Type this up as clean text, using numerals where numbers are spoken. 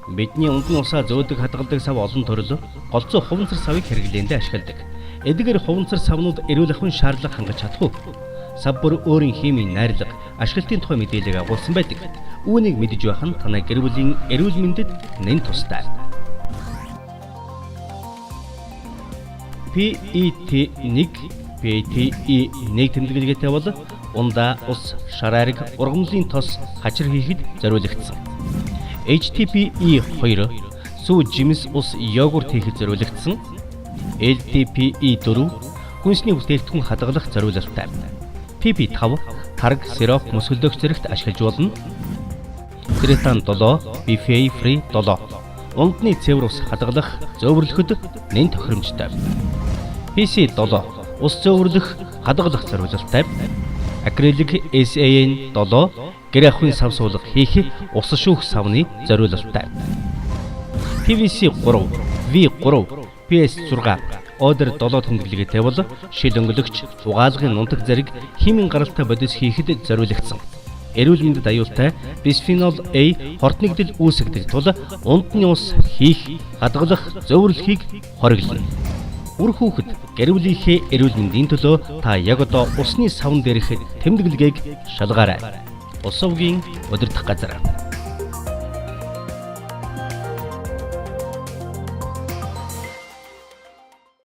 Бидний унтан усаа зөөдөг хадгалдаг сав олон төрөл голцоо хуванцар савыг хэрэглээндээ ашигладаг. Эдгээр хуванцар савнууд эрүүл ахуйн шаардлага хангаж чадахгүй. Сав бүр өөрийн химийн найрлага, ашиглалтын тухай мэдээлэл агуулсан байдаг. Үүнийг мэдж байх нь танай гэр бүлийн эрүүл мэндэд нэн тустай. PET1 PET1 тэмдэглэгээтэй бол ундаа ус, шараариг, ургамлын тос хачир хийхэд зориулагдсан. HTPE2 сүү жимс ус йогурт хийхэд зориулагдсан. LTPE4 хүнсний бүтээгдэхүүн хадгалах зориулалттай. PP5 тараг, сироп, мөсгөлдөгч зэрэгт ашиглаж болно. Третан 7, BPA free 7 ундны цэвэр ус хадгалах, зөөвөрлөхөд нэн тохиромжтой. PC7 ус зөөвөрлөх, хадгалах зориулалттай. Акрилик SAN 7 гэр ахуйн сав суулга хийх ус шүүх савны зориулалттай. PVC3 V3 PS6 Одер 7 тэмдэглэгээтэй бол шил өнгөлөгч, угаалгын нунтаг зэрэг химийн гаралтай бодис хийхэд зориулагдсан. Эрүүл мэндэд аюултай бисфенол A хортногдол үүсгдэг тул ундны ус хийх, хадгалах, зөөвөрлөхийг хориглоно. Үр хүүхэд гэр бүлийнхээ эрүүл мэндийн төлөө та яг одоо усны савн дээрх тэмдэглэгээг шалгаарай. Ус өвгийн удирдах газар.